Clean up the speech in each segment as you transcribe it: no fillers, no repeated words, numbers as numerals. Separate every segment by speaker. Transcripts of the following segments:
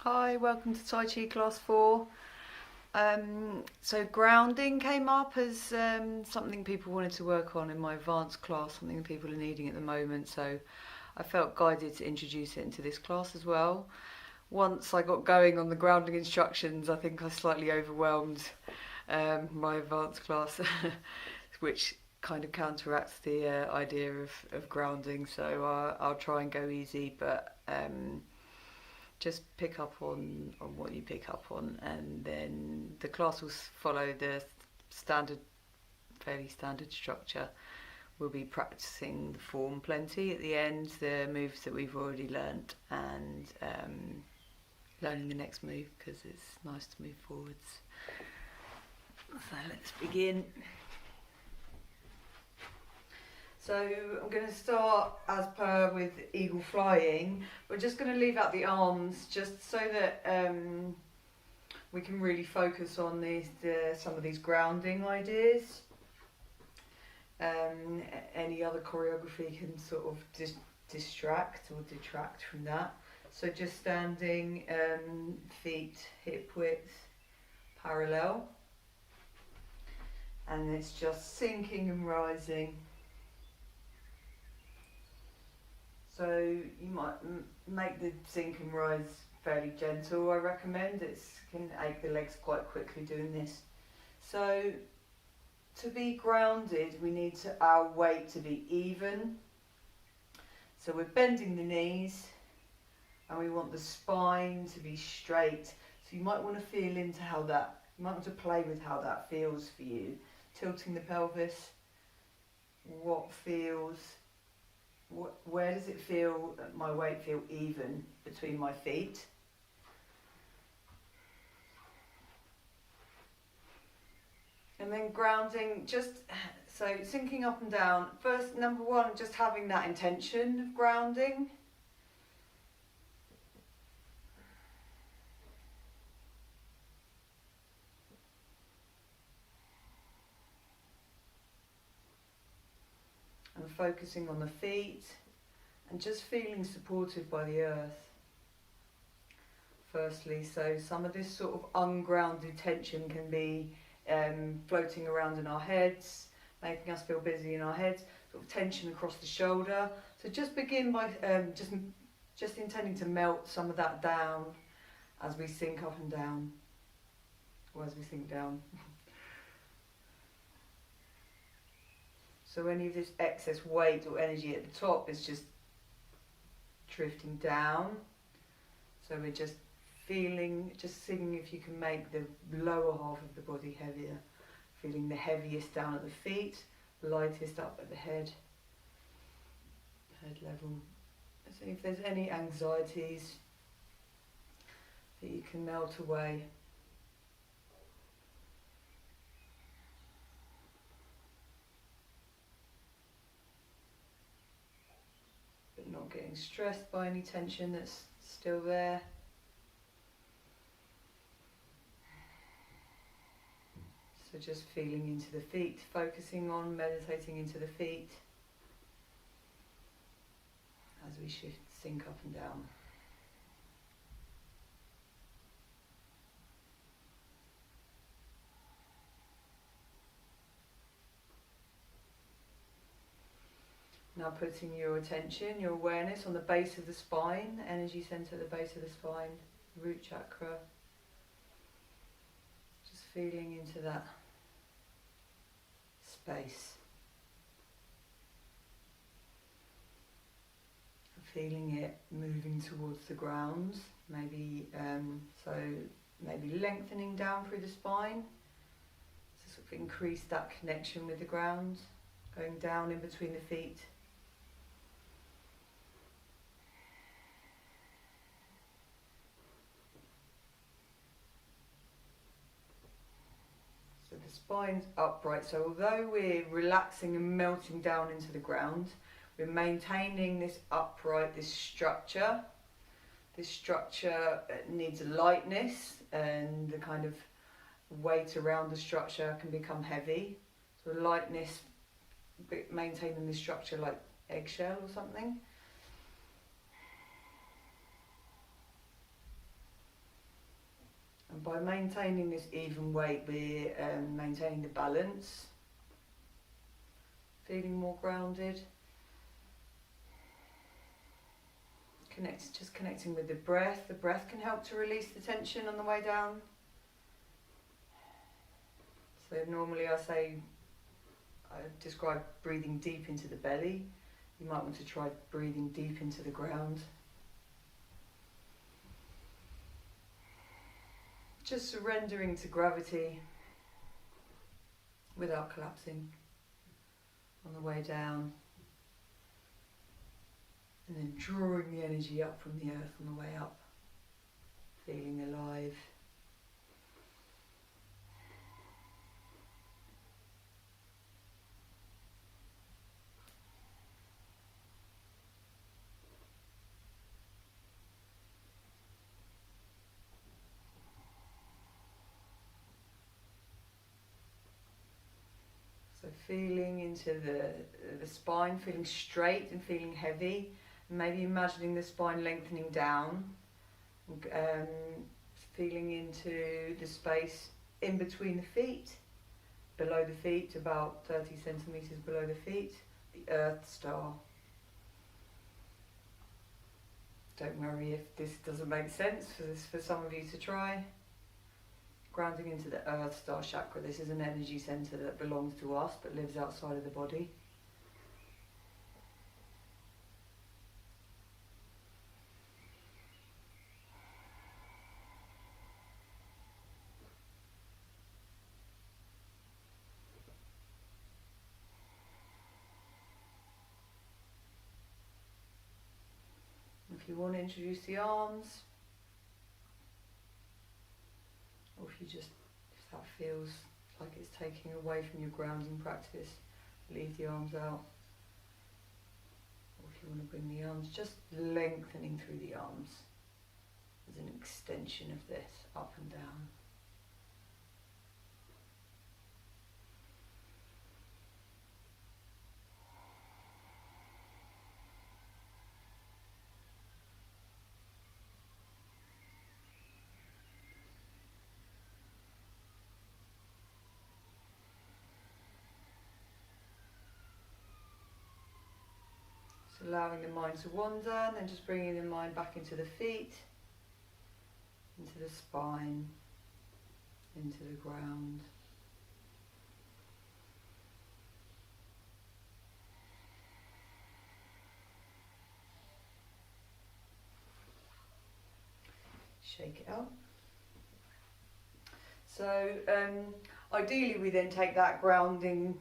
Speaker 1: Hi, welcome to Tai Chi Class 4. So grounding came up as something people wanted to work on in my advanced class, something people are needing at the moment, so I felt guided to introduce it into this class as well. Once I got going on the grounding instructions, I think I slightly overwhelmed my advanced class, which kind of counteracts the idea of grounding, so I'll try and go easy, but just pick up on what you pick up on, and then the class will follow the fairly standard structure. We'll be practicing the form plenty at the end, the moves that we've already learnt, and learning the next move because it's nice to move forwards. So let's begin. So I'm going to start as per with eagle flying. We're just going to leave out the arms just so that we can really focus on some of these grounding ideas. Any other choreography can sort of distract or detract from that. So just standing, feet hip width parallel, and it's just sinking and rising. So you might make the sink and rise fairly gentle, I recommend. It can ache the legs quite quickly doing this. So to be grounded, we need our weight to be even. So we're bending the knees and we want the spine to be straight. So you might want to feel into you might want to play with how that feels for you. Tilting the pelvis, where does it feel, my weight feel even between my feet? And then grounding, so sinking up and down. First, number one, just having that intention of grounding. And focusing on the feet and just feeling supported by the earth. Firstly, so some of this sort of ungrounded tension can be floating around in our heads, making us feel busy in our heads, sort of tension across the shoulder. So just begin by just intending to melt some of that down as we sink up and down, or as we sink down. So any of this excess weight or energy at the top is just drifting down. So we're just seeing if you can make the lower half of the body heavier. Feeling the heaviest down at the feet, lightest up at the head level. So if there's any anxieties that you can melt away. Not getting stressed by any tension that's still there. So just feeling into the feet, focusing on meditating into the feet as we sink up and down. Now putting your attention, your awareness on the base of the spine, energy centre at the base of the spine, root chakra. Just feeling into that space. Feeling it moving towards the ground, maybe lengthening down through the spine to sort of increase that connection with the ground, going down in between the feet. So the spine's upright, so although we're relaxing and melting down into the ground, we're maintaining this structure. This structure needs a lightness, and the kind of weight around the structure can become heavy. So lightness, maintaining the structure like eggshell or something. And by maintaining this even weight, we're maintaining the balance, feeling more grounded. Just connecting with the breath. The breath can help to release the tension on the way down. So normally I describe breathing deep into the belly. You might want to try breathing deep into the ground. Just surrendering to gravity without collapsing on the way down. And then drawing the energy up from the earth on the way up. Feeling alive. So feeling into the spine, feeling straight and feeling heavy. Maybe imagining the spine lengthening down, feeling into the space in between the feet, below the feet, about 30 centimetres below the feet, the Earth Star. Don't worry if this doesn't make sense for some of you to try. Grounding into the Earth Star chakra. This is an energy centre that belongs to us but lives outside of the body. If you want to introduce the arms, or if that feels like it's taking away from your grounding practice, leave the arms out. Or if you want to bring the arms, just lengthening through the arms as an extension of this, up and down. Allowing the mind to wander, and then just bringing the mind back into the feet, into the spine, into the ground. Shake it out. So ideally we then take that grounding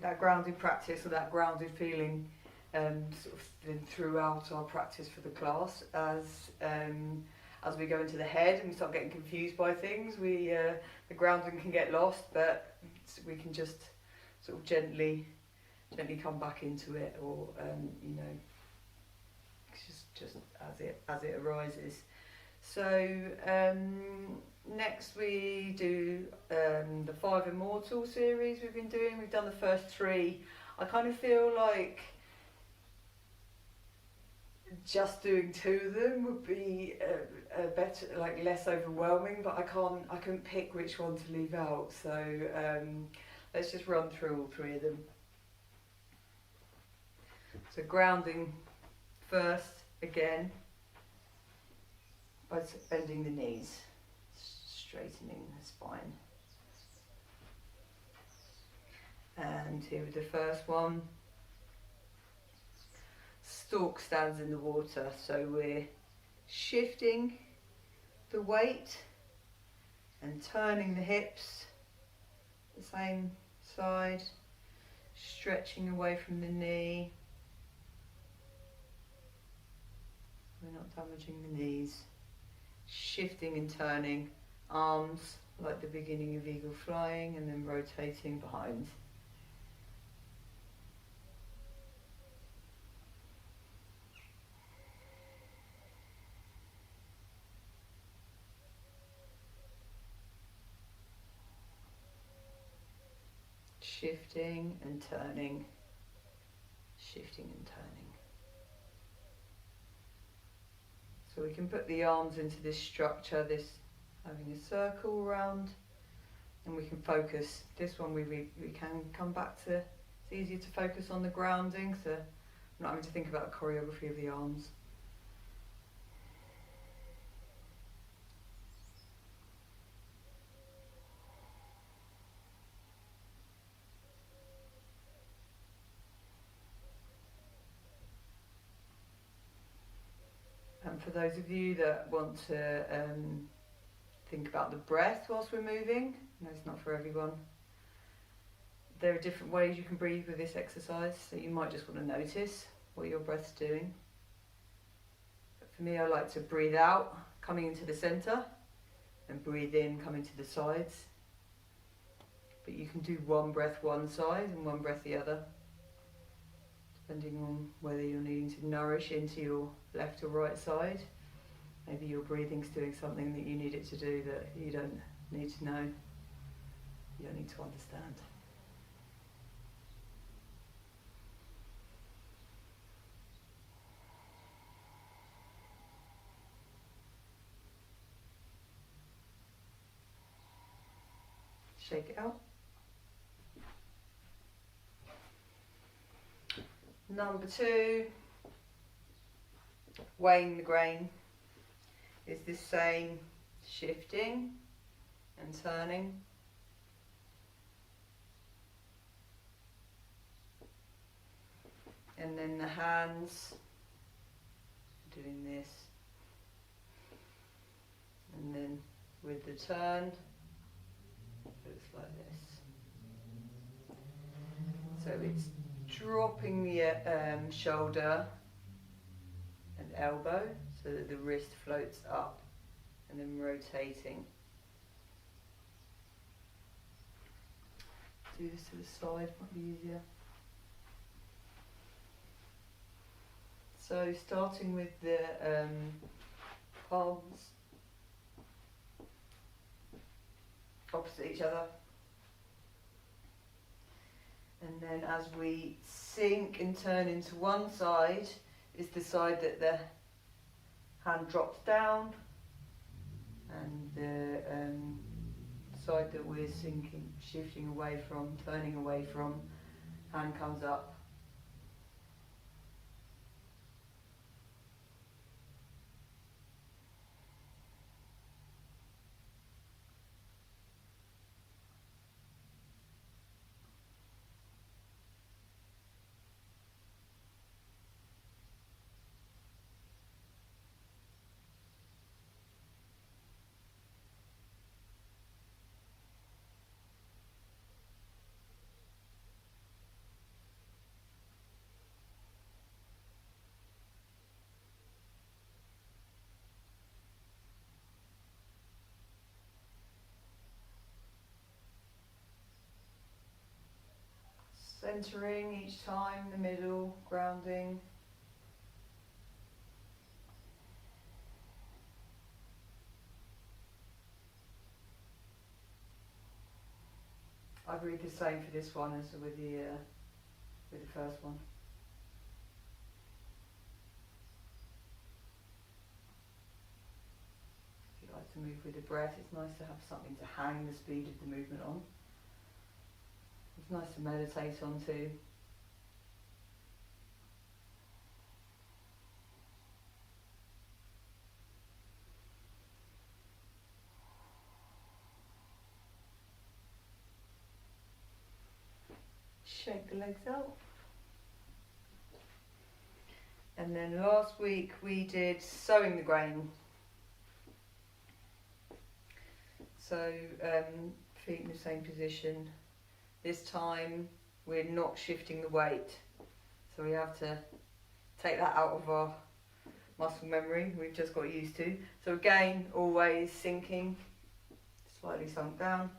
Speaker 1: practice, or that grounded feeling sort of throughout our practice for the class, as we go into the head and we start getting confused by things, the grounding can get lost, but we can just sort of gently come back into it, or just as it arises. So next we do the 5 Immortal series we've been doing. We've done the first 3. I kind of feel like just doing 2 of them would be a better, like less overwhelming, but I couldn't pick which one to leave out, so let's just run through all 3 of them. So grounding first, again, by bending the knees, straightening the spine. And here with the first one, stork stands in the water, so we're shifting the weight and turning the hips the same side, stretching away from the knee. We're not damaging the knees. Shifting and turning, arms like the beginning of eagle flying, and then rotating behind. Shifting and turning, shifting and turning. So we can put the arms into this structure, this having a circle around, and we can focus. This one we can come back to. It's easier to focus on the grounding, so I'm not having to think about the choreography of the arms. And for those of you that want to think about the breath whilst we're moving, no, it's not for everyone. There are different ways you can breathe with this exercise, so you might just want to notice what your breath's doing. But for me, I like to breathe out, coming into the centre, and breathe in, coming to the sides. But you can do one breath one side and one breath the other, depending on whether you're needing to nourish into your left or right side. Maybe your breathing's doing something that you need it to do that you don't need to know. You don't need to understand. Shake it out. Number 2, weighing the grain, is this same shifting and turning. And then the hands doing this. And then with the turn, it looks like this. So it's dropping the shoulder and elbow so that the wrist floats up, and then rotating. Do this to the side, might be easier. So starting with the palms opposite each other. And then as we sink and turn into one side, is the side that the hand drops down, and the side that we're sinking, shifting away from, turning away from, hand comes up. Centering each time, the middle, grounding. I'd read the same for this one as with the first one. If you like to move with the breath, it's nice to have something to hang the speed of the movement on. It's nice to meditate on too. Shake the legs out. And then last week we did sowing the grain. So feet in the same position. This time we're not shifting the weight, so we have to take that out of our muscle memory we've just got used to. So again, always sinking, slightly sunk down.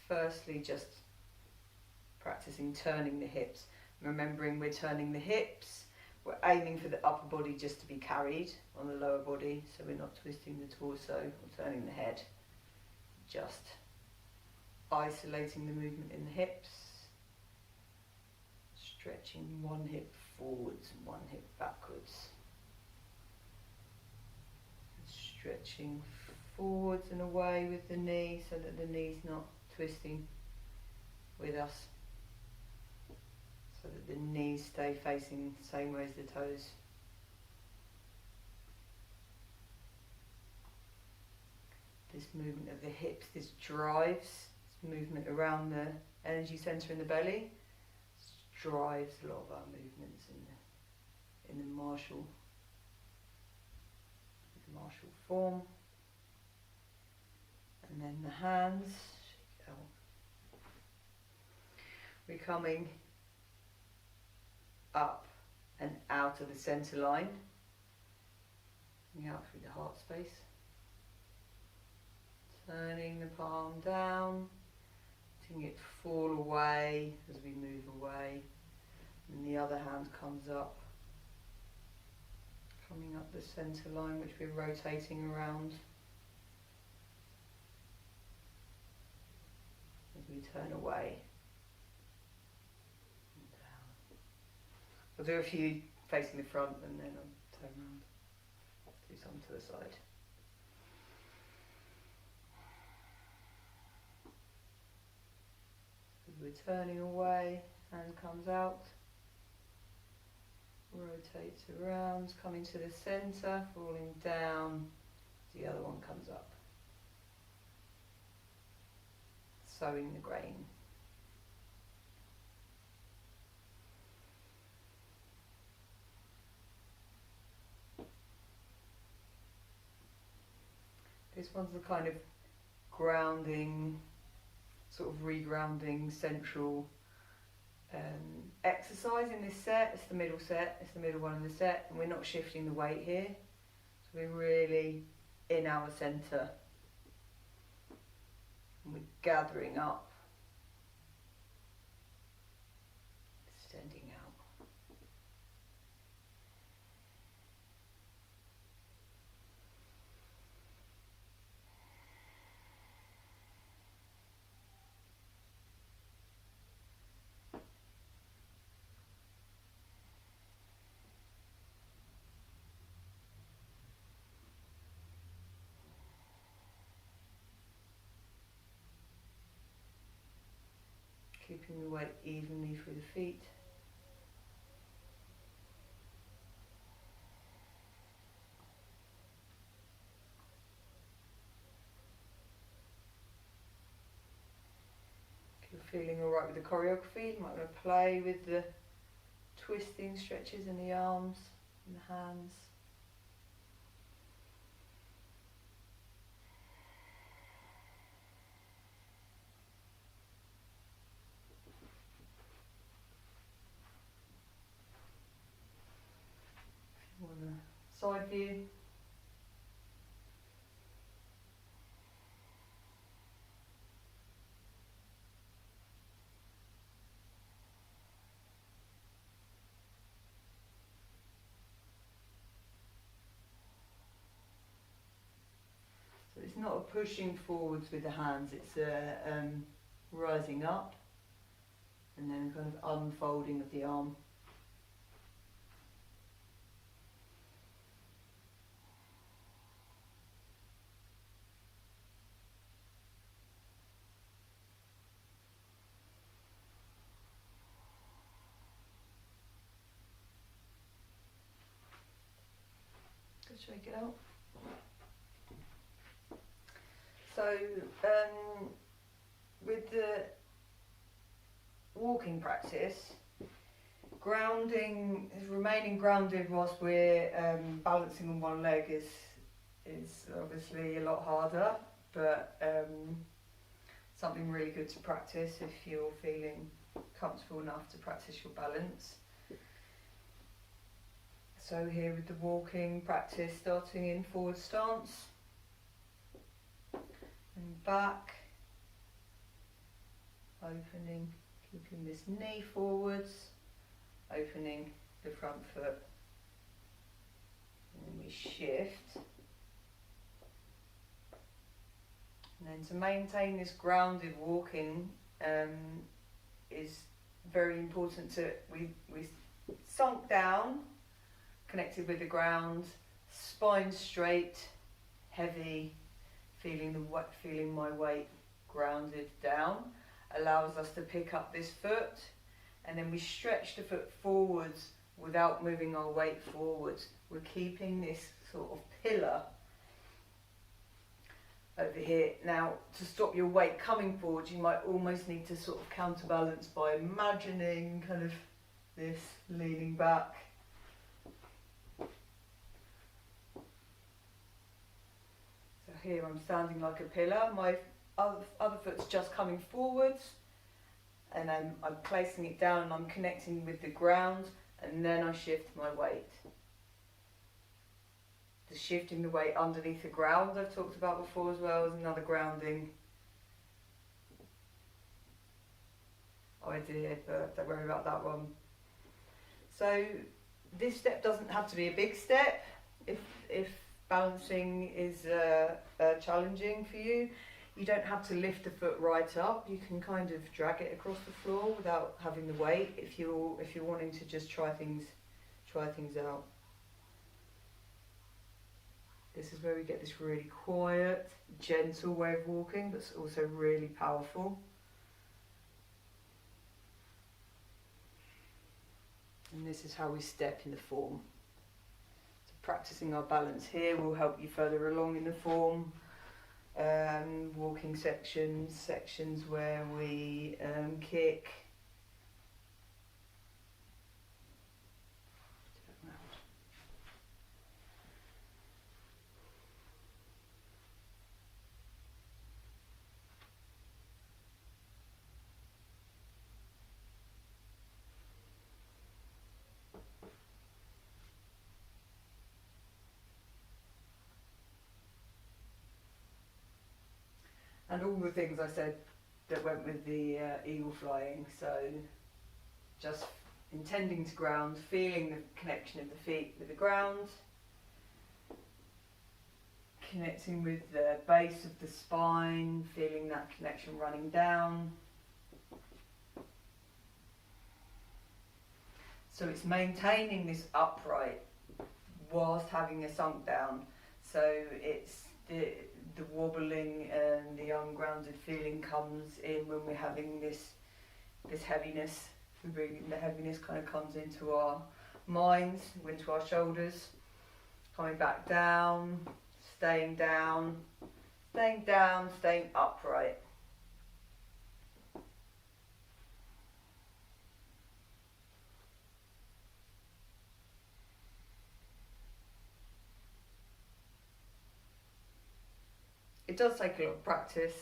Speaker 1: Firstly, just practicing turning the hips. Remembering we're turning the hips, we're aiming for the upper body just to be carried on the lower body, so we're not twisting the torso or turning the head. Just isolating the movement in the hips, stretching one hip forwards and one hip backwards. Stretching forwards and away with the knee so that the knee's not twisting with us. So that the knees stay facing the same way as the toes. This movement of the hips, this drives, this movement around the energy centre in the belly, drives a lot of our movements in the martial form. And then the hands, we're coming up and out of the centre line, coming out through the heart space, turning the palm down, letting it fall away as we move away, and the other hand comes up, coming up the centre line which we're rotating around as we turn away and down. I'll do a few facing the front and then I'll turn around, do some to the side. As we're turning away, hand comes out, rotates around, coming to the centre, falling down, the other one comes up. Sowing the grain. This one's the kind of grounding, sort of regrounding central exercise in this set. It's the middle set, it's the middle one in the set, and we're not shifting the weight here. So we're really in our centre. And we're gathering up, extending out. Keeping the weight evenly through the feet. If you're feeling alright with the choreography, you might want to play with the twisting stretches in the arms and the hands. Side view. So it's not a pushing forwards with the hands, it's a rising up and then kind of unfolding of the arm. Shake it out. So with the walking practice, grounding, remaining grounded whilst we're balancing on one leg is obviously a lot harder, but something really good to practice if you're feeling comfortable enough to practice your balance. So here with the walking practice, starting in forward stance and back, opening, keeping this knee forwards, opening the front foot, and then we shift. And then to maintain this grounded walking is very important to, we sunk down, connected with the ground, spine straight, heavy, feeling my weight grounded down, allows us to pick up this foot, and then we stretch the foot forwards without moving our weight forwards. We're keeping this sort of pillar over here. Now, to stop your weight coming forward, you might almost need to sort of counterbalance by imagining kind of this leaning back. So here I'm standing like a pillar, my other foot's just coming forwards, and I'm placing it down and I'm connecting with the ground, and then I shift my weight. The shifting the weight underneath the ground I've talked about before as well as another grounding idea, but don't worry about that one. So this step doesn't have to be a big step if balancing is challenging for you. You don't have to lift the foot right up. You can kind of drag it across the floor without having the weight if you're wanting to just try things out. This is where we get this really quiet, gentle way of walking that's also really powerful. And this is how we step in the form. So practicing our balance here will help you further along in the form. Walking sections where we kick. And all the things I said that went with the eagle flying, so just intending to ground, feeling the connection of the feet with the ground, connecting with the base of the spine, feeling that connection running down. So it's maintaining this upright whilst having a sunk down. So it's the wobbling and the ungrounded feeling comes in when we're having this heaviness. The heaviness kind of comes into our minds, into our shoulders, coming back down, staying upright. It does take a lot of practice.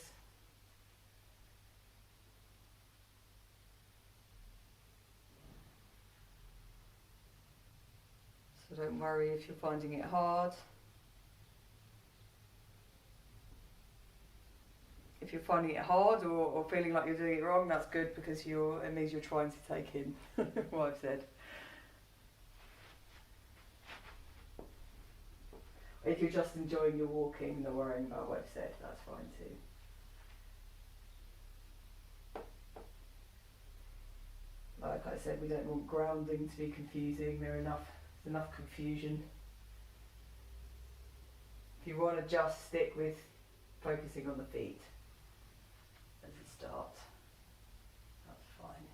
Speaker 1: So don't worry if you're finding it hard. If you're finding it hard or feeling like you're doing it wrong, that's good, because it means you're trying to take in what I've said. If you're just enjoying your walking and not worrying about what I've said, that's fine too. Like I said, we don't want grounding to be confusing. There's enough confusion. If you want to just stick with focusing on the feet as a start, that's fine.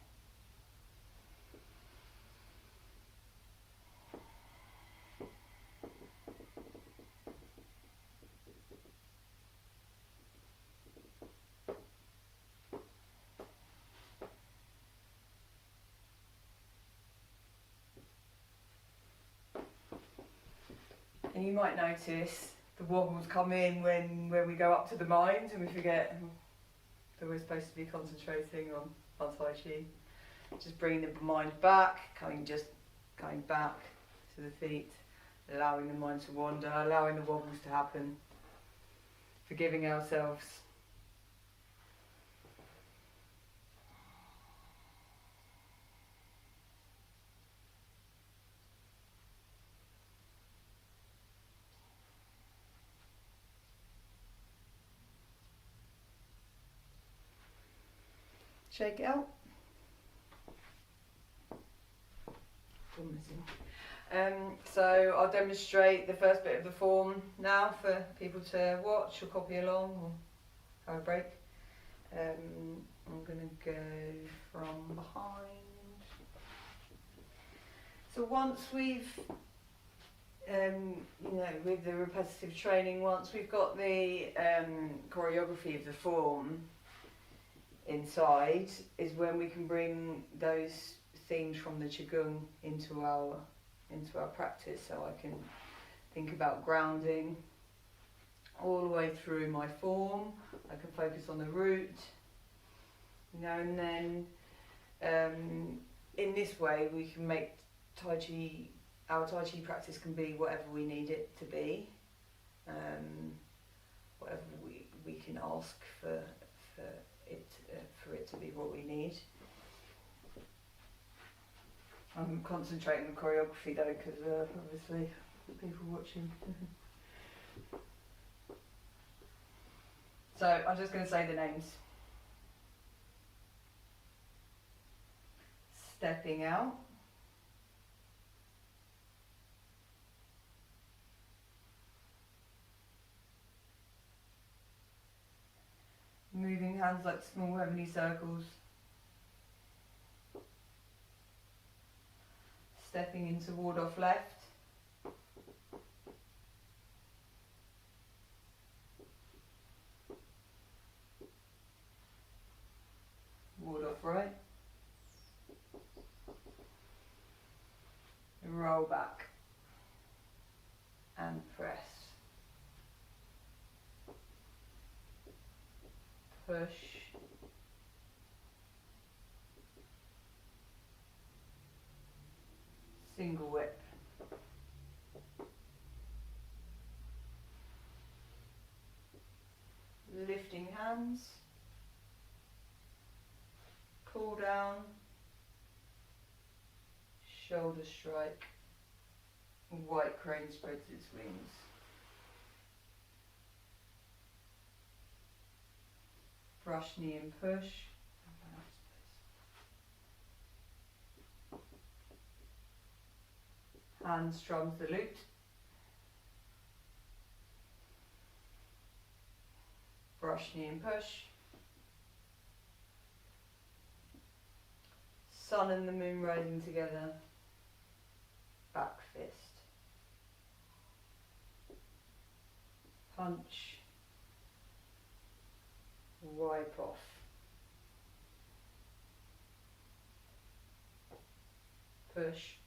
Speaker 1: And you might notice the wobbles come in when we go up to the mind and we forget that we're supposed to be concentrating on Tai Chi. Just bringing the mind back, going back to the feet, allowing the mind to wander, allowing the wobbles to happen, forgiving ourselves. Shake it out. still missing. So I'll demonstrate the first bit of the form now for people to watch or copy along or have a break. I'm going to go from behind. So once we've, with the repetitive training, once we've got the choreography of the form inside, is when we can bring those themes from the qigong into our practice. So I can think about grounding all the way through my form. I can focus on the root, and then in this way we can make our Tai Chi practice can be whatever we need it to be, whatever we can ask for it to be what we need. I'm concentrating on choreography though, because obviously people watching. So I'm just going to say the names. Stepping out. Moving hands like small heavenly circles. Stepping into ward off left. Ward off right. Roll back. And press. Push. Single whip. Lifting hands. Pull down. Shoulder strike. White crane spreads its wings. Brush knee and push. Hand strums the loot. Brush knee and push. Sun and the moon rising together. Back fist. Punch. Wipe off. Push.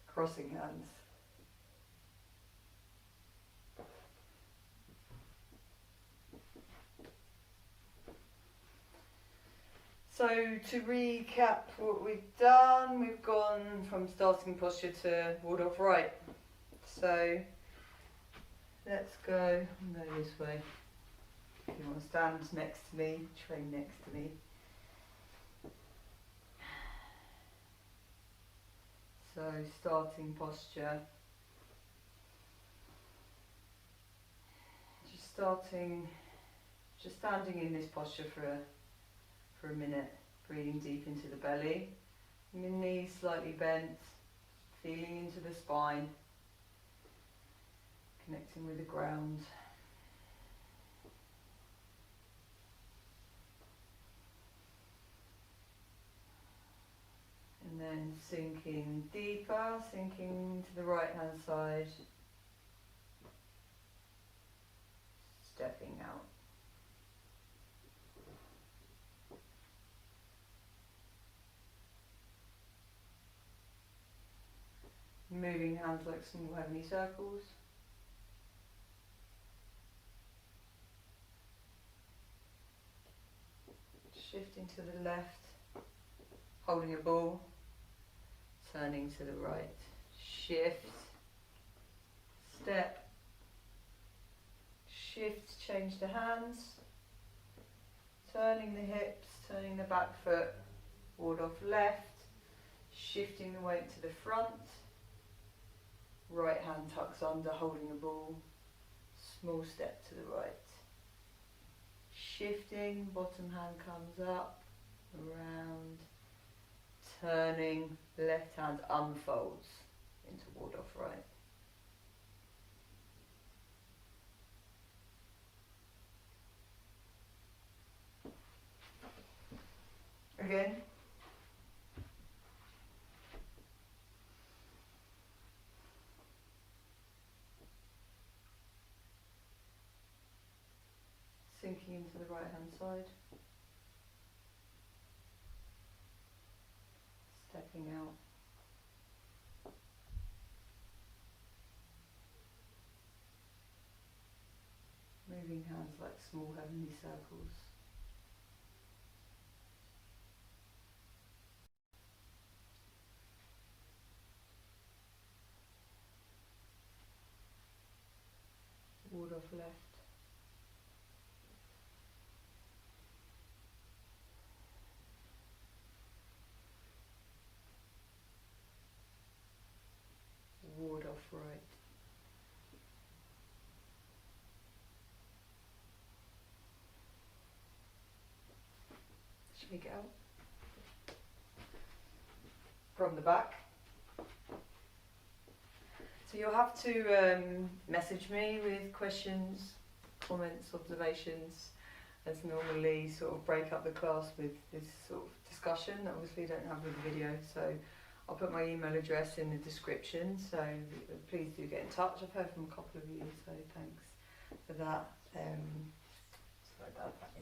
Speaker 1: Crossing hands. So to recap what we've done, we've gone from starting posture to ward off right. So let's go this way. If you want to stand next to me, train next to me. So starting posture. Just standing in this posture for a minute, breathing deep into the belly. And the knees slightly bent, feeling into the spine, connecting with the ground. And then sinking deeper, sinking to the right hand side, stepping out. Moving hands like small heavenly circles. Shifting to the left, holding a ball, turning to the right. Shift, step, shift, change the hands, turning the hips, turning the back foot, ward off left, shifting the weight to the front. Right hand tucks under, holding a ball. Small step to the right. shifting, bottom hand comes up, around, turning, left hand unfolds into ward off right. Again. Sinking into the right hand side. Stepping out. Moving hands like small heavenly circles. Ward off left. Ward off right. Shake it out. From the back. So you'll have to message me with questions, comments, observations, as normally sort of break up the class with this sort of discussion that obviously you don't have with the video. So I'll put my email address in the description, so please do get in touch. I've heard from a couple of you, so thanks for that. Slide that back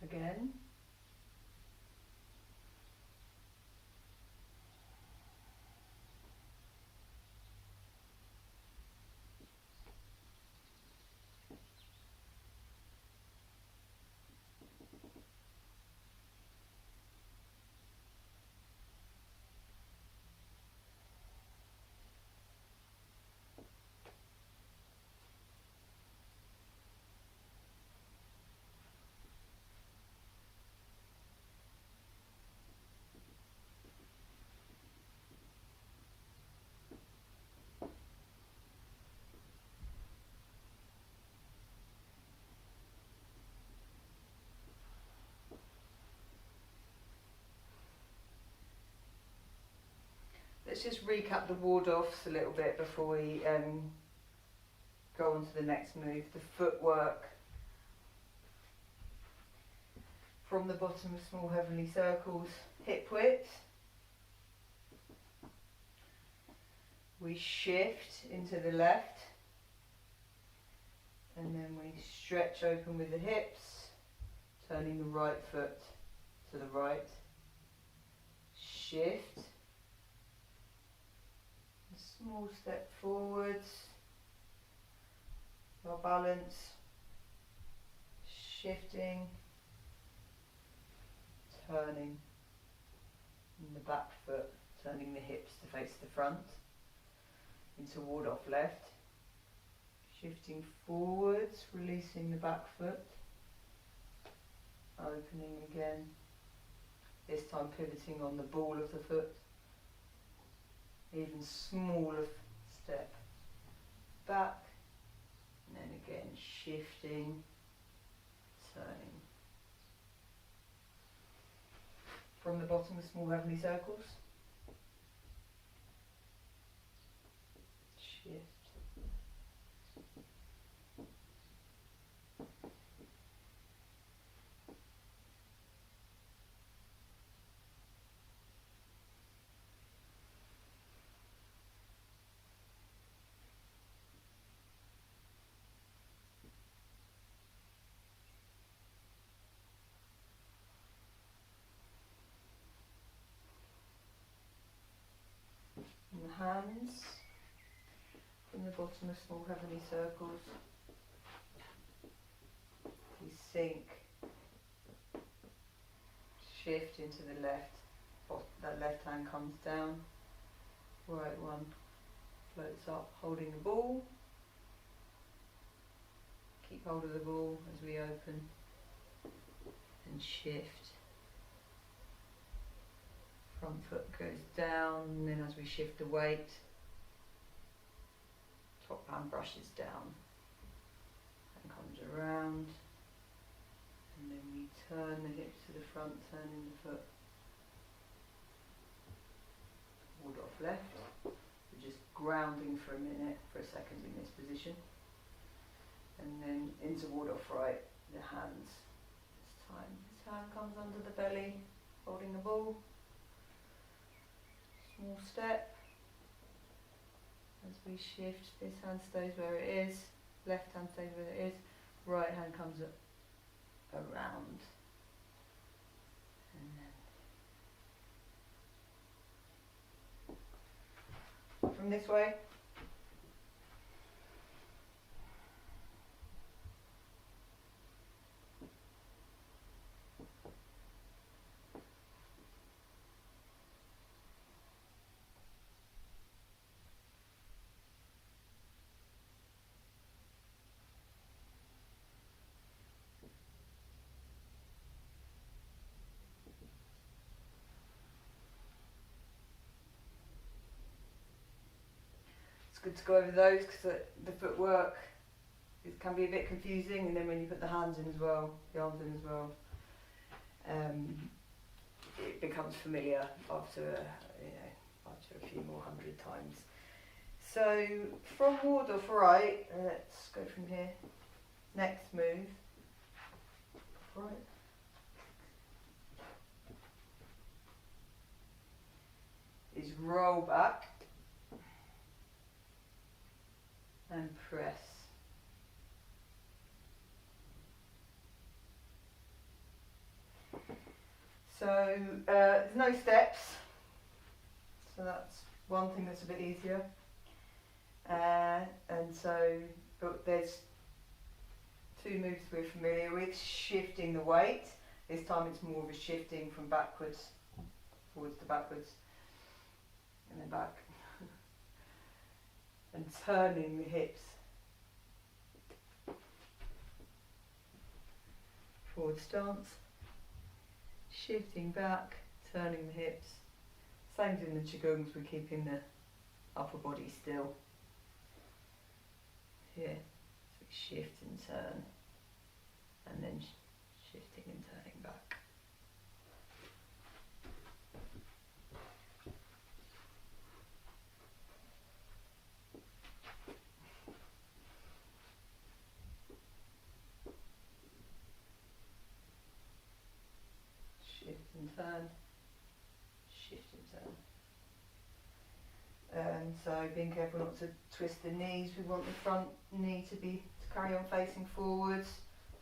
Speaker 1: in. Again. Let's just recap the ward-offs a little bit before we go on to the next move. The footwork from the bottom of small heavenly circles, hip width. We shift into the left, and then we stretch open with the hips, turning the right foot to the right. Shift. Small step forwards, your balance, shifting, turning, and the back foot, turning the hips to face the front, into ward off left, shifting forwards, releasing the back foot, opening again, this time pivoting on the ball of the foot. Even smaller step back, and then again shifting, turning. From the bottom of small heavenly circles, shift. And the hands from the bottom of small heavenly circles. We sink, shift into the left. That left hand comes down, right one floats up, holding the ball. Keep hold of the ball as we open and shift. Front foot goes down, and then as we shift the weight, hand brushes down and comes around, and then we turn the hips to the front, turning the foot. Ward off left. We're just grounding for a minute, for a second in this position. And then into ward off right, the hands. This time, this hand comes under the belly, holding the ball. Small step. As we shift, this hand stays where it is, left hand stays where it is, right hand comes up, around. And then from this way. It's good to go over those because the footwork, it can be a bit confusing, and then when you put the hands in as well, the arms in as well, it becomes familiar after after a few more hundred times. So from ward off right, let's go from here. Next move, right. Is roll back and press. So there's no steps, so that's one thing that's a bit easier. And so, but there's two moves we're familiar with. Shifting the weight. This time it's more of a shifting from backwards, forwards to backwards, and then back. And turning the hips. Forward stance. Shifting back, turning the hips. Same as in the qigongs, we're keeping the upper body still. Here, so we shift and turn, and then shifting and turning back. Shift and turn, shift and turn. And so being careful not to twist the knees. We want the front knee to carry on facing forwards.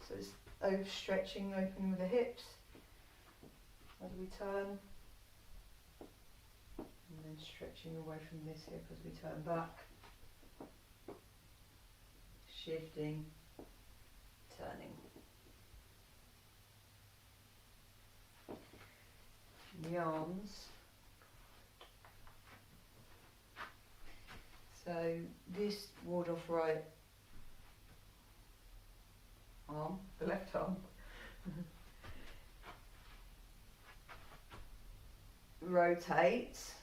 Speaker 1: So it's overstretching, opening with the hips as we turn. And then stretching away from this hip as we turn back. Shifting, turning. The arms. So this ward off right arm, the left arm, rotates,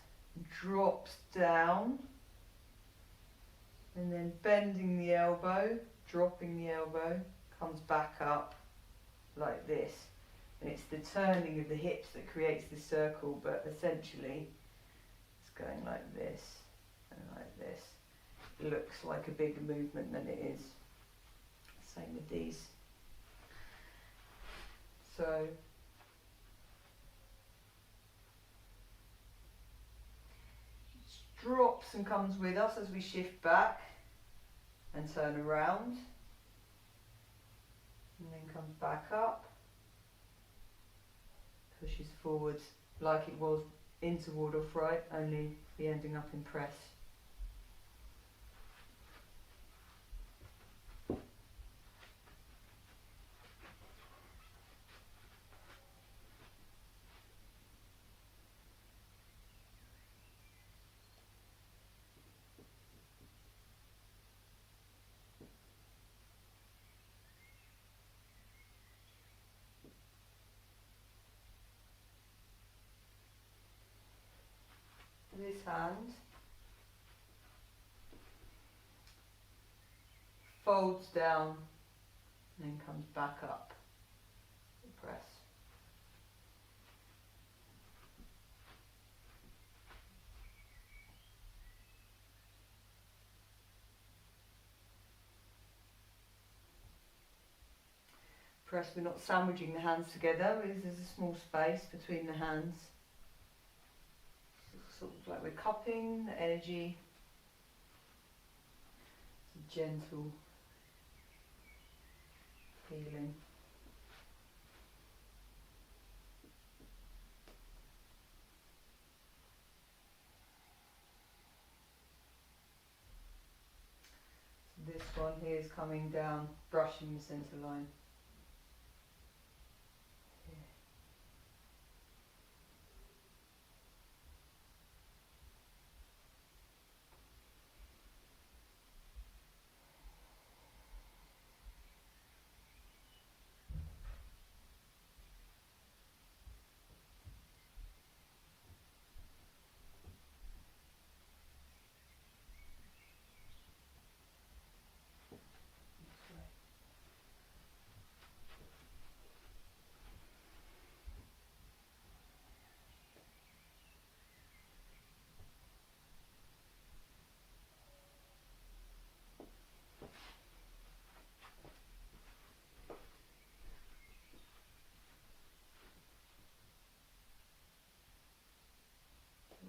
Speaker 1: drops down, and then bending the elbow, dropping the elbow, comes back up like this. And it's the turning of the hips that creates the circle, but essentially it's going like this and like this. It looks like a bigger movement than it is. Same with these. So drops and comes with us as we shift back and turn around, and then comes back up, pushes forwards like it was into ward off right, only the ending up in press. This hand folds down and then comes back up. Press. Press, we're not sandwiching the hands together, there's a small space between the hands. Sort of like we're cupping the energy. It's a gentle feeling. So this one here is coming down, brushing the centre line.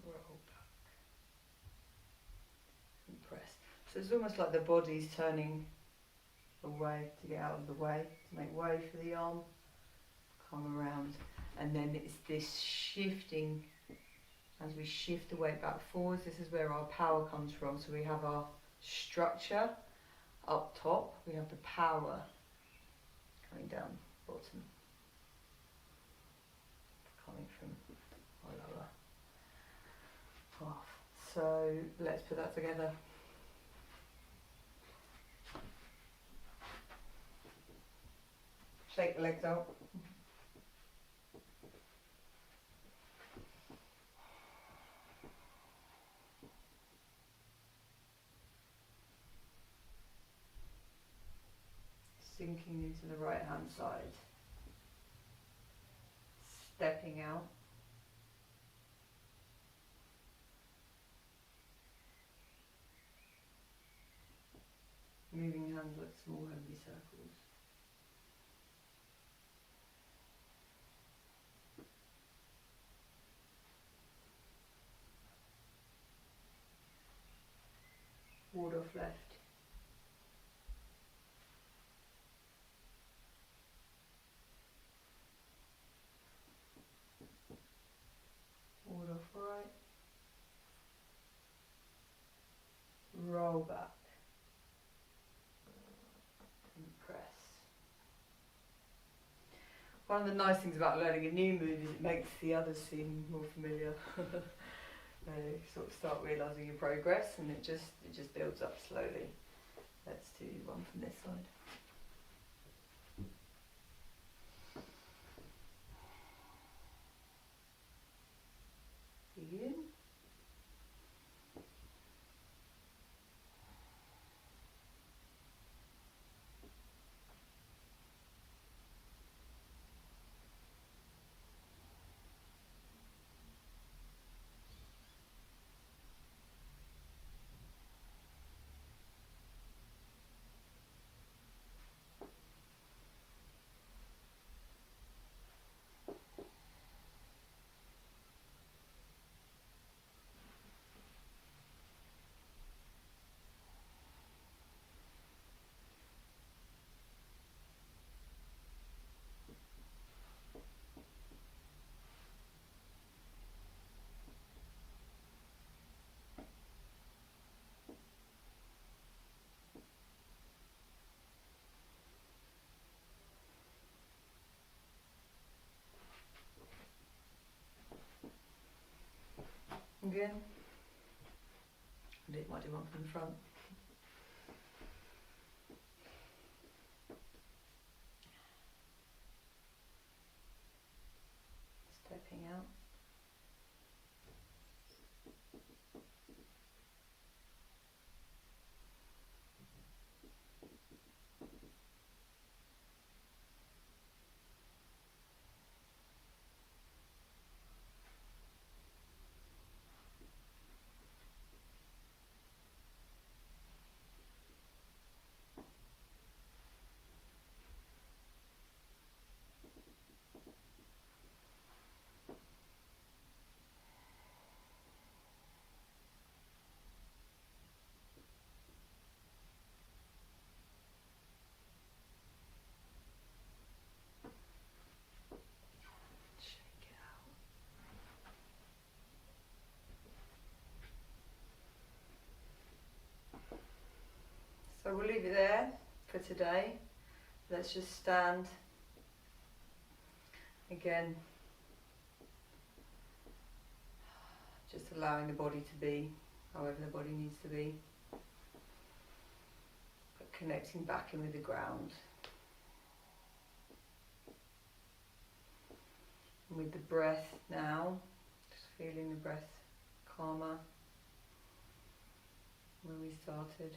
Speaker 1: Roll back and press. So it's almost like the body's turning away to get out of the way, to make way for the arm, come around, and then it's this shifting, as we shift the weight back forwards, this is where our power comes from. So we have our structure up top, we have the power coming down bottom, coming from our lower half. So let's put that together. Shake the legs out. Sinking into the right hand side. Stepping out. Moving hands like small holy circles. Ward off left. Ward off right. Roll back. And press. One of the nice things about learning a new move is it makes the others seem more familiar. You sort of start realising your progress, and it just builds up slowly. Let's do one from this side. Begin. Again. And it might do one from the front. Stepping out. So we'll leave it there for today. Let's just stand again, just allowing the body to be however the body needs to be, but connecting back in with the ground. And with the breath now, just feeling the breath calmer when we started.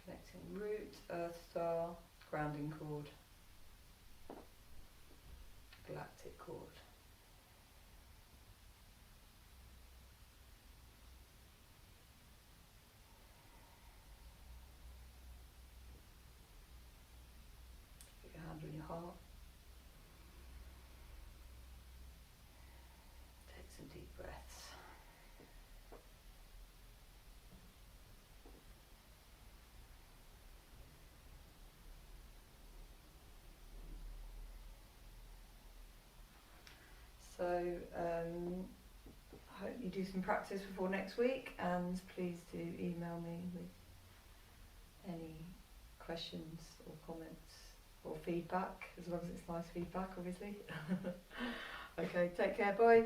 Speaker 1: Connecting root, earth star, grounding cord, galactic cord. Put your hand on your heart. Take some deep breaths. So I hope you do some practice before next week, and please do email me with any questions or comments or feedback, as long as it's nice feedback, obviously. Okay, take care, bye.